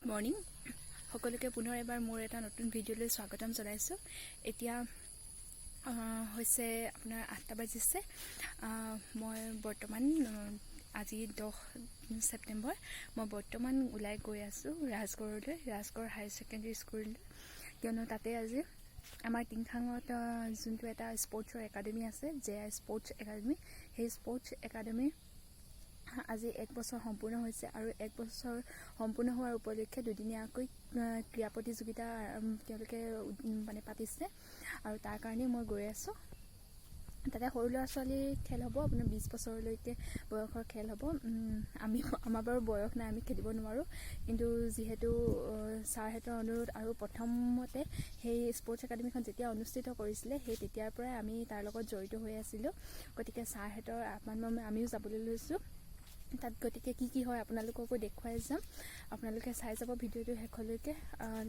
Morning সকলোকে পুনৰ এবাৰ মোৰ এটা নতুন ভিডিঅ'লৈ স্বাগতম জনাইছোঁ। এতিয়া হৈছে আপোনাৰ 8টা বাজিছে। মই বৰ্তমান আজি 10 ছেপ্টেম্বৰ মই বৰ্তমান ওলাই গৈ আছোঁ ৰাজগড়লৈ, ৰাজগড় হায়াৰ ছেকেণ্ডেৰী স্কুললৈ, কিয়নো তাতে আজি আমাৰ টিংখাঙত যোনটো এটা স্পৰ্টছৰ একাডেমি আছে, স্পৰ্টছ একাডেমি, সেই স্পৰ্টছ একাডেমি আজি 1 বছৰ সম্পূৰ্ণ হৈছে আৰু 1 বছৰ সম্পূৰ্ণ হোৱাৰ উপলক্ষে দুদিনীয়াকৈ ক্ৰীড়া প্ৰতিযোগিতা তেওঁলোকে পাতিছে আৰু তাৰ কাৰণে মই গৈ আছোঁ। তাতে সৰু ল'ৰা ছোৱালীৰ খেল হ'ব, আপোনাৰ 20 বছৰলৈকে বয়সৰ খেল হ'ব। আমাৰ বাৰু বয়স নাই, আমি খেলিব নোৱাৰোঁ, কিন্তু যিহেতু ছাৰহঁতৰ অনুৰোধ আৰু প্ৰথমতে সেই স্পৰ্টছ একাডেমিখন যেতিয়া অনুষ্ঠিত কৰিছিলে সেই তেতিয়াৰ পৰাই আমি তাৰ লগত জড়িত হৈ আছিলোঁ। গতিকে ছাৰহঁতৰ আহ্বানমৰ্মে আমিও যাবলৈ লৈছোঁ তাত। গতিকে কি হয় আপোনালোককো দেখুৱাই যাম, আপোনালোকে চাই যাব ভিডিঅ'টো শেষলৈকে।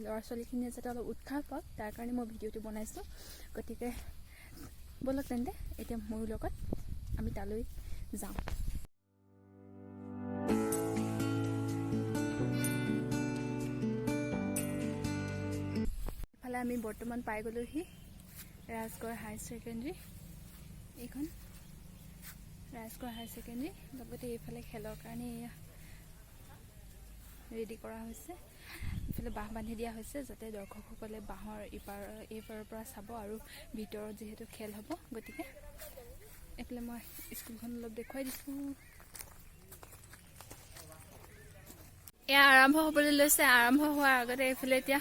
ল'ৰা ছোৱালীখিনিয়ে যাতে অলপ উৎসাহ পাওক তাৰ কাৰণে মই ভিডিঅ'টো বনাইছোঁ। গতিকে ব'লক তেন্তে এতিয়া মোৰ লগত আমি তালৈ যাওঁ। ইফালে আমি বৰ্তমান পাই গ'লোহি ৰাজগড় হায়াৰ ছেকেণ্ডেৰী, এইখন ৰাজগড় হায়াৰ ছেকেণ্ডেৰী। লগতে এইফালে খেলৰ কাৰণে ৰেডি কৰা হৈছে, এইফালে বাঁহ বান্ধি দিয়া হৈছে যাতে দৰ্শকসকলে বাঁহৰ এইপাৰৰ পৰা চাব আৰু ভিতৰত যিহেতু খেল হ'ব। গতিকে এইফালে মই স্কুলখন অলপ দেখুৱাই দিছোঁ। এয়া আৰম্ভ হ'বলৈ লৈছে। আৰম্ভ হোৱাৰ আগতে এইফালে এতিয়া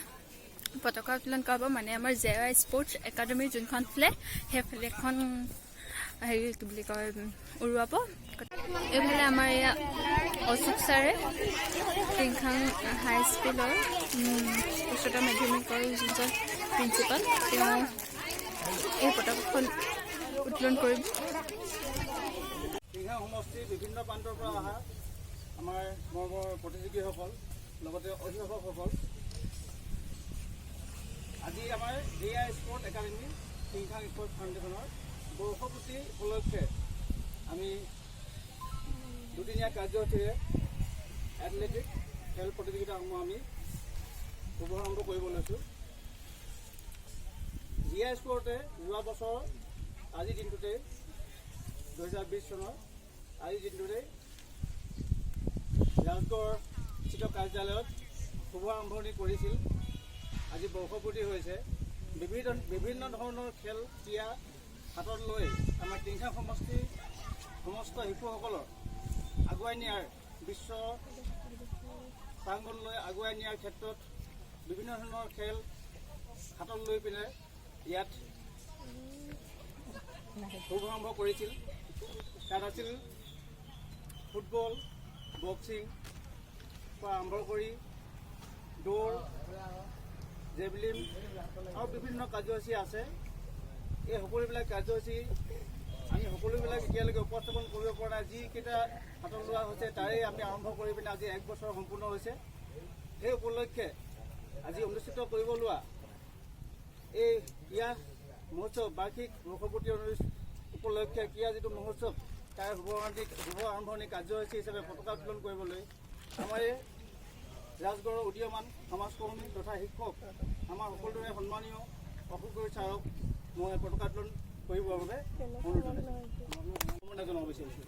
পতাকা উত্তোলন কৰাব, আমাৰ স্পৰ্টছ একাডেমীৰ যোনখন ফ্লেগ, সেই ফ্লেগখন কি বুলি কয় উৰুৱাব। এইফালে আমাৰ এয়া অশোক ছাৰে টিংখাং হাইস্কুলৰ উচ্চতৰ মাধ্যমিকৰ যোনজন প্ৰিন্সিপাল, তেওঁ এই পতাকাখন উত্তোলন কৰিব। টিংখাং সমষ্টিৰ বিভিন্ন প্ৰান্তৰ পৰা অহা আমাৰ মৰমৰ প্ৰতিযোগীসকল, লগতে অভিভাৱকসকল, আজি আমাৰ স্পৰ্টছ একাডেমি টিংখাং স্পৰ্টছ ফাউণ্ডেশ্যনৰ বৰ্ষপূৰ্তি উপলক্ষে আমি দুদিনীয়া কাৰ্যসূচীৰে এথলেটিক খেল প্ৰতিযোগিতাসমূহ আমি শুভাৰম্ভ কৰিব লৈছোঁ। স্পৰ্টে যোৱা বছৰ আজিৰ দিনটোতে 2020 চনৰ আজিৰ দিনটোতে ৰাজগড় স্থিত কাৰ্যালয়ত শুভ আৰম্ভণি কৰিছিল। আজি বৰ্ষপূৰ্তি হৈছে। বিভিন্ন ধৰণৰ খেল ক্ৰীড়া হাতত লৈ আমাৰ টিংখাং সমষ্টিৰ সমস্ত শিশুসকলক আগুৱাই নিয়াৰ বিশ্ব প্ৰাংগণলৈ আগুৱাই নিয়াৰ ক্ষেত্ৰত বিভিন্ন ধৰণৰ খেল হাতত লৈ পিনে ইয়াত শুভাৰম্ভ কৰিছিল। তাত আছিল ফুটবল, বক্সিং পৰা আৰম্ভ কৰি দৌৰ, জেভলিন আৰু বিভিন্ন কাৰ্যসূচী আছে। এই সকলোবিলাক কাৰ্যসূচী আমি সকলোবিলাক এতিয়ালৈকে উপস্থাপন কৰিব পৰা নাই। যিকেইটা হাতত লোৱা হৈছে তাৰেই আমি আৰম্ভ কৰি পিনে আজি 1 বছৰ সম্পূৰ্ণ হৈছে। সেই উপলক্ষে আজি অনুষ্ঠিত কৰিব লোৱা এই ক্ৰীড়া মহোৎসৱ, বাৰ্ষিক বৰ্ষপূৰ্তি উপলক্ষে ক্ৰীড়া যিটো মহোৎসৱ, তাৰ শুভ আৰম্ভণি কাৰ্যসূচী হিচাপে পতাকা উত্তোলন কৰিবলৈ আমাৰ এই ৰাজগড়ৰ উদীয়মান সমাজকৰ্মী তথা শিক্ষক আমাৰ সকলোৰে সন্মানীয় অশোক ছাৰক মই পতাকা উত্তোলন কৰিবৰ বাবে অনুৰোধ জনাব বিচাৰিছোঁ।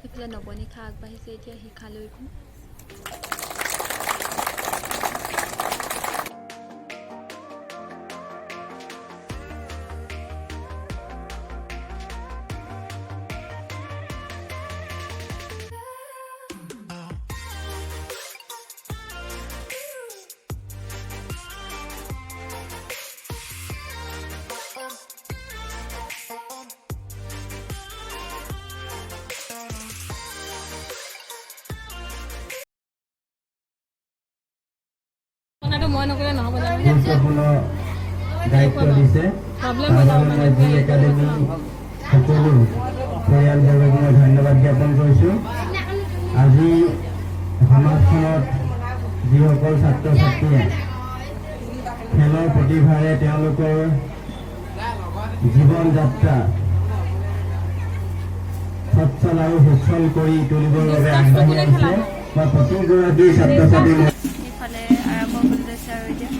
এইফালে নৱনিশা আগবাঢ়িছে এতিয়া শিখালৈকো। গুৰুত্বপূৰ্ণ দায়িত্ব দিছে। মই জি একাডেমি সকলো পৰিয়ালবৰ্গক মই ধন্যবাদ জ্ঞাপন কৰিছোঁ। আজি সমাজখনত যিসকল ছাত্ৰ ছাত্ৰীয়ে খেলৰ প্ৰতিভাৰে তেওঁলোকৰ জীৱন যাত্ৰা সচ্ছল আৰু সুচল কৰি তুলিবৰ বাবে আগবাঢ়ি আহিছে বা প্ৰতিগৰাকী ছাত্ৰ ছাত্ৰী ইফালে আৰম্ভ কৰি লৈছে আৰু এতিয়া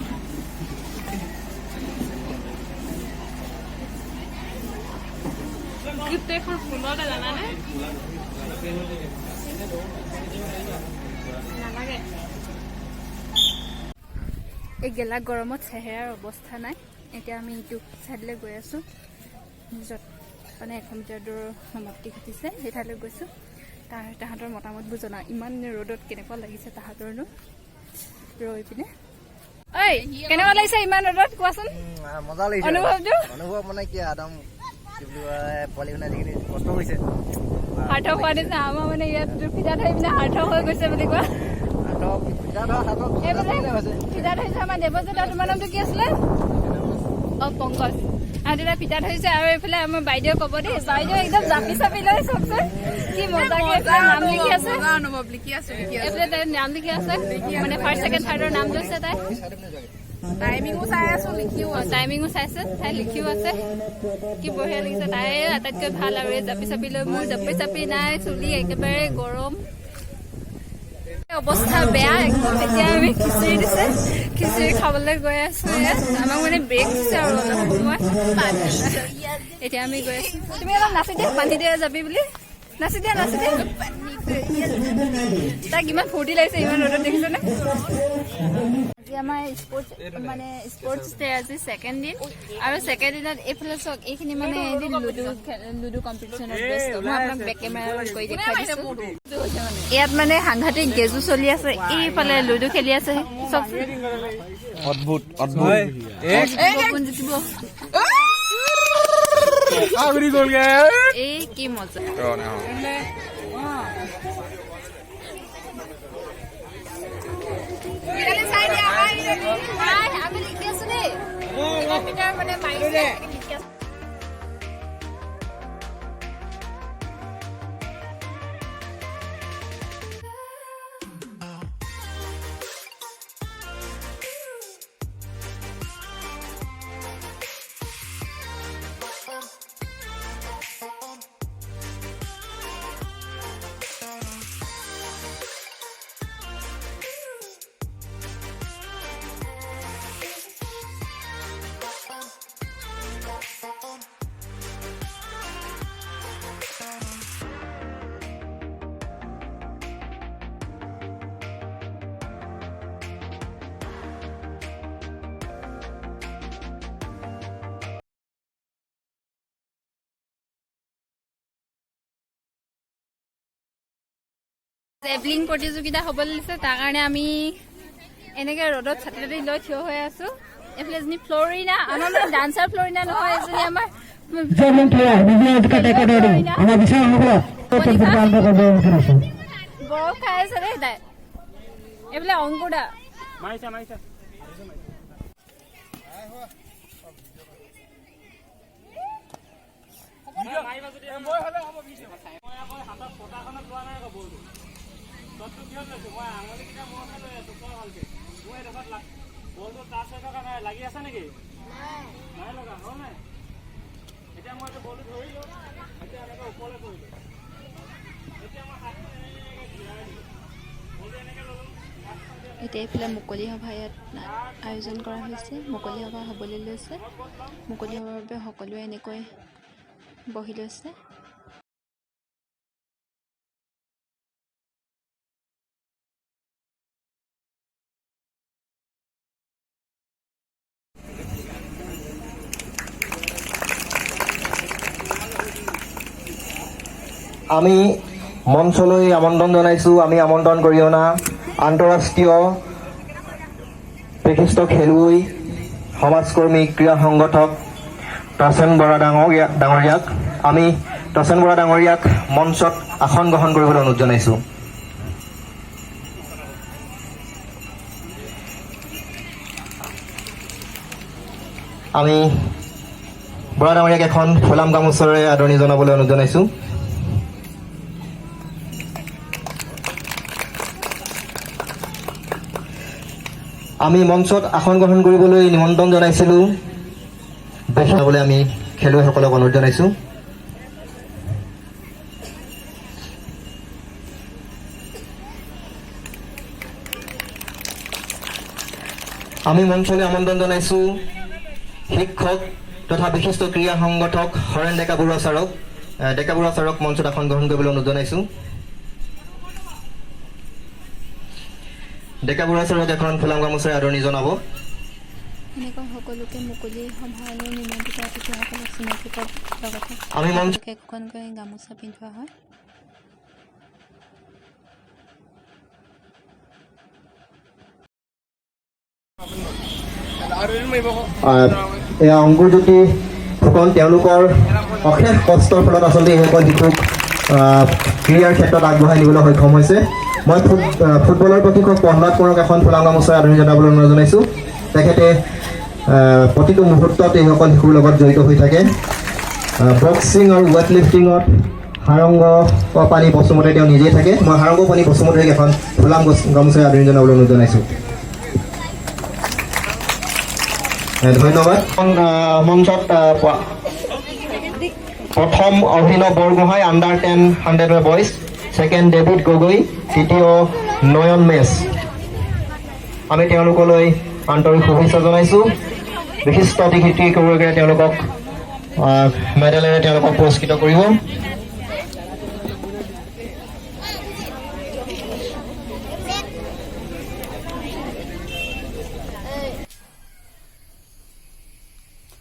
এই গেলা গৰমত চেহেৰাৰ অৱস্থা নাই। এতিয়া আমি ইটো চাইডলৈ গৈ আছোঁ, য'ত মানে 1 মিটাৰ দূৰৰ সমাপ্তি ঘটিছে সেই ঠাইলৈ গৈছোঁ। তাহাঁতৰ মতামতবোৰ জনাওঁ। ইমান ৰ'দত কেনেকুৱা লাগিছে তাহাঁতৰনো ৰৈ পিনে। ঐ কেনেকুৱা লাগিছে ইমান ৰ'দত কোৱাচোন? মজা লাগিছে। অনুভৱ মানে কি একদম কি বুলি কয় পোৱালিখনে যিখিনি কষ্ট কৰিছে সাৰ্থক হোৱা নিচিনা। আমাৰ মানে ইয়াত ফিতাত হৈ পিনে সাৰ্থক হৈ গৈছে বুলি কোৱা। ফিতাত হৈছে আমাৰ দেৱজিত। আৰু তোমাৰ নামটো কি আছিলে? পংকজ। আৰু তেতিয়া ফিতাত হৈছে। আৰু এইফালে আমাৰ বাইদেউ ক'ব দেই, বাইদেউ একদম জাপি চাপি লৈ চাওকচোন কি মজাকে নাম লিখি আছে। এইফালে তাই নাম লিখি আছে, মানে ফাৰ্ষ্ট ছেকেণ্ড থাৰ্ডৰ নাম লৈছে তাই। টাইমিঙো চাই আছো, টাইমিঙো চাইছে, তাই লিখিও আছে। কি বঢ়িয়া লাগিছে। তাই আটাইতকৈ ভাল আৰু এই জাপি চাপি লৈ। মোৰ জাপি চাপি নাই, চুলি একেবাৰে গৰম, অৱস্থা বেয়া একদম। এতিয়া আমি খিচিৰি দিছে, খিচিৰি খাবলৈ গৈ আছো। ইয়াত আমাক মানে ব্ৰেক দিছে আৰু অলপ সময়। এতিয়া আমি গৈ আছো। তুমি অলপ নাচি দিয়া, পানী দিয়া যাবি বুলি। নাচি দিয়া, নাচি দিয়া। তাক ইমান ফূৰ্তি লাগিছে ইমান ৰ'দত, দেখিছেনে? আজি আমাৰ স্পৰ্টছ ডে আজি ছেকেণ্ড দিন। আৰু ছেকেণ্ড দিনত এইফালে চাওক, এইখিনি মানে এদিন লুডু কম্পিটিশ্যনত ব্যস্ত। মই আপোনাক বেক কেমেৰা কৰি দেখাই দিছো। ইয়াত মানে সাংঘাতিক গেজু চলি আছে। এইফালে লুডু খেলি আছে চব। অদ্ভুত অদ্ভুত এই কি মজা। আমি লিখি আছো দেই, মানে মাৰিছে লিখি আছো। জেভলিং প্ৰতিযোগিতা হ'বলৈ দিছে, তাৰ কাৰণে আমি এনেকে ৰ'দত ছাতি তাতি লৈ থিয় হৈ আছো। এইফালে এজনী ফ্লৰিনা, আমাৰ মানে ডান্সাৰ ফ্লৰিনা নহয়, এজনী আমাৰ বৰফ খাই আছে দেই তাই। এইফালে অংকুৰ লাগি আছে নেকি? নাই লগা হ'ল নাই? এতিয়া মই এইটো বলটো ধৰিলো, এতিয়া এনেকে ওপৰলৈ কৰিলো। এতিয়া মই হাতটো এনেকে ঘূৰাই দিলো, বলটো এনেকে ল'লো। এতিয়া এইফালে মুকলি সভা ইয়াত আয়োজন কৰা হৈছে। মুকলি সভা হ'বলৈ লৈছে। মুকলি সভাৰ বাবে সকলোৱে এনেকৈ বহি লৈছে। আমি মঞ্চলৈ আমন্ত্ৰণ জনাইছোঁ। আমি আমন্ত্ৰণ কৰি অনা আন্তঃৰাষ্ট্ৰীয় বিশিষ্ট খেলুৱৈ, সমাজকৰ্মী, ক্ৰীড়া সংগঠক তচেন বৰা ডাঙৰীয়াক আমি তচেন বৰা ডাঙৰীয়াক মঞ্চত আসন গ্ৰহণ কৰিবলৈ অনুৰোধ জনাইছোঁ। আমি বৰা ডাঙৰীয়াক এখন ফুলাম গামোচাৰে আদৰণি জনাবলৈ অনুৰোধ জনাইছোঁ। আমি মঞ্চত আসন গ্ৰহণ কৰিবলৈ নিমন্ত্ৰণ জনাইছিলোঁ। বেছিবলৈ আমি খেলুৱৈসকলক অনুৰোধ জনাইছোঁ। আমি মঞ্চলৈ আমন্ত্ৰণ জনাইছোঁ শিক্ষক তথা বিশিষ্ট ক্ৰীড়া সংগঠক হৰেণ ডেকা বৰুৱা ছাৰক মঞ্চত আসন গ্ৰহণ কৰিবলৈ অনুৰোধ জনাইছোঁ। ডেকা বৰুৱা ছাৰক এখন ফুলাম গামোচাৰে আদৰণি জনাব। এনেকুৱা সকলোকে মুকলি সভালৈ নিমন্ত্ৰিত অতিথিসকলক চিনাকি কৰাৰ লগতে আমি মঞ্চ একোখনকৈ গামোচা পিন্ধোৱা হয়। এয়া অংকুৰজ্যোতি ফুকন, তেওঁলোকৰ অশেষ কষ্টৰ ফলত আচলতে এইসকল শিশুক ক্ৰীড়াৰ ক্ষেত্ৰত আগবঢ়াই নিবলৈ সক্ষম হৈছে। মই ফুটবলৰ প্ৰশিক্ষক প্ৰহ্লাদ কোঁৱৰক এখন ফুলাম গামোচাৰে আদৰণি জনাবলৈ অনুৰোধ জনাইছোঁ। তেখেতে প্ৰতিটো মুহূৰ্তত এইসকল শিশুৰ লগত জড়িত হৈ থাকে। বক্সিং আৰু ৱেইট লিফটিঙত সাৰংগ পানী বসুমতাৰী তেওঁ নিজেই থাকে। মই সাৰংগ পানী বসুমতাৰীক এখন ফুলাম গামোচাৰে আদৰণি জনাবলৈ অনুৰোধ জনাইছোঁ। ধন্যবাদ। মঞ্চত প্ৰথম অভিনৱ Borgohain under 10 boys, second David Gogoi, তৃতীয় নয়ন মেছ। আমি তেওঁলোকলৈ আন্তৰিক শুভেচ্ছা জনাইছোঁ। বিশিষ্ট অতিথি গৰাকীয়ে তেওঁলোকক মেডেলেৰে তেওঁলোকক পুৰস্কৃত কৰিব।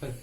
হয়।